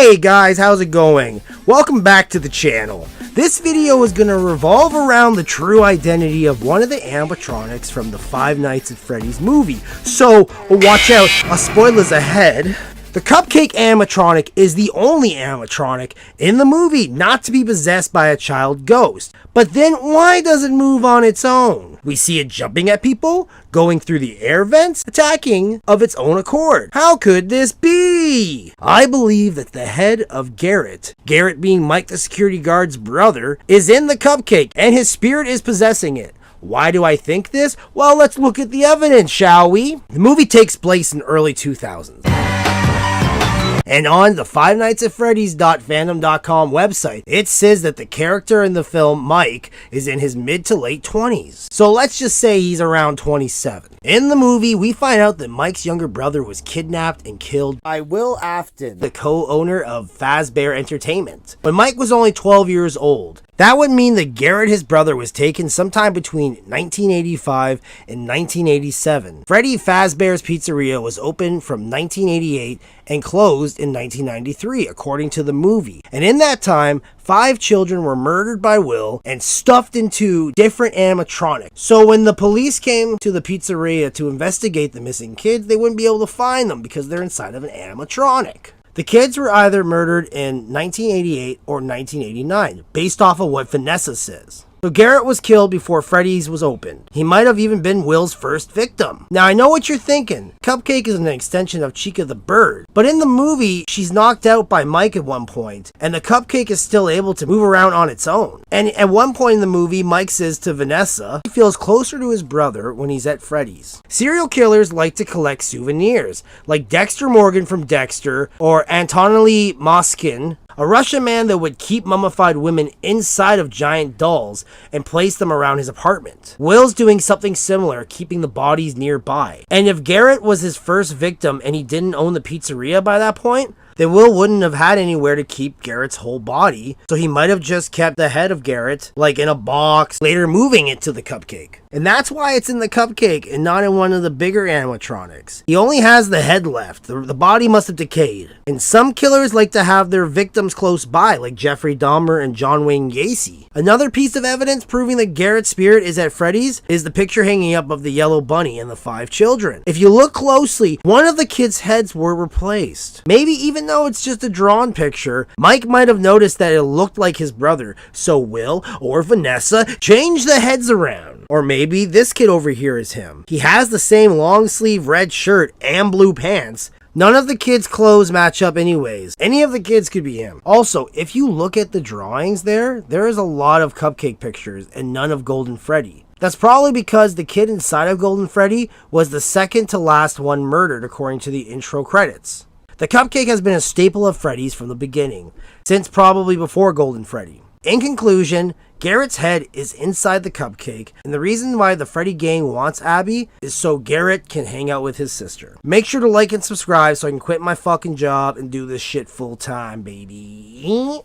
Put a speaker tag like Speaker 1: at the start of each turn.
Speaker 1: Hey guys, how's it going? Welcome back to the channel. This video is going to revolve around the true identity of one of the animatronics from the Five Nights at Freddy's movie. So, watch out, spoilers ahead. The Cupcake animatronic is the only animatronic in the movie not to be possessed by a child ghost. But then why does it move on its own? We see it jumping at people, going through the air vents, attacking of its own accord. How could this be? I believe that the head of Garrett being Mike the security guard's brother, is in the Cupcake and his spirit is possessing it. Why do I think this? Well, let's look at the evidence, shall we? The movie takes place in early 2000s. And on the Five Nights at Freddy's.fandom.com website, it says that the character in the film, Mike, is in his mid to late 20s. So let's just say he's around 27. In the movie, we find out that Mike's younger brother was kidnapped and killed by Will Afton, the co-owner of Fazbear Entertainment, when Mike was only 12 years old. That would mean that Garrett, his brother, was taken sometime between 1985 and 1987. Freddy Fazbear's Pizzeria was open from 1988 and closed in 1993, according to the movie. And in that time, 5 children were murdered by Will and stuffed into different animatronics. So when the police came to the pizzeria to investigate the missing kids, they wouldn't be able to find them because they're inside of an animatronic. The kids were either murdered in 1988 or 1989, based off of what Vanessa says. So Garrett was killed before Freddy's was opened. He might have even been Will's first victim. Now I know what you're thinking. Cupcake is an extension of Chica the bird. But in the movie, she's knocked out by Mike at one point, and the Cupcake is still able to move around on its own. And at one point in the movie, Mike says to Vanessa, he feels closer to his brother when he's at Freddy's. Serial killers like to collect souvenirs, like Dexter Morgan from Dexter, or Anatoly Moskin, a Russian man that would keep mummified women inside of giant dolls and place them around his apartment. Will's doing something similar, keeping the bodies nearby. And if Garrett was his first victim and he didn't own the pizzeria by that point, then Will wouldn't have had anywhere to keep Garrett's whole body, so he might have just kept the head of Garrett, like in a box, later moving it to the Cupcake. And that's why it's in the Cupcake and not in one of the bigger animatronics. He only has the head left. The body must have decayed. And some killers like to have their victims close by, like Jeffrey Dahmer and John Wayne Gacy. Another piece of evidence proving that Garrett's spirit is at Freddy's is the picture hanging up of the yellow bunny and the 5 children. If you look closely, one of the kids' heads were replaced. Maybe even though it's just a drawn picture, Mike might have noticed that it looked like his brother, so Will or Vanessa changed the heads around. Or maybe this kid over here is him. He has the same long sleeve red shirt and blue pants. None of the kids' clothes match up anyways. Any of the kids could be him. Also, if you look at the drawings there is a lot of Cupcake pictures and none of Golden Freddy. That's probably because the kid inside of Golden Freddy was the second to last one murdered according to the intro credits. The Cupcake has been a staple of Freddy's from the beginning, since probably before Golden Freddy. In conclusion, Garrett's head is inside the Cupcake, and the reason why the Freddy gang wants Abby is so Garrett can hang out with his sister. Make sure to like and subscribe so I can quit my fucking job and do this shit full time, baby.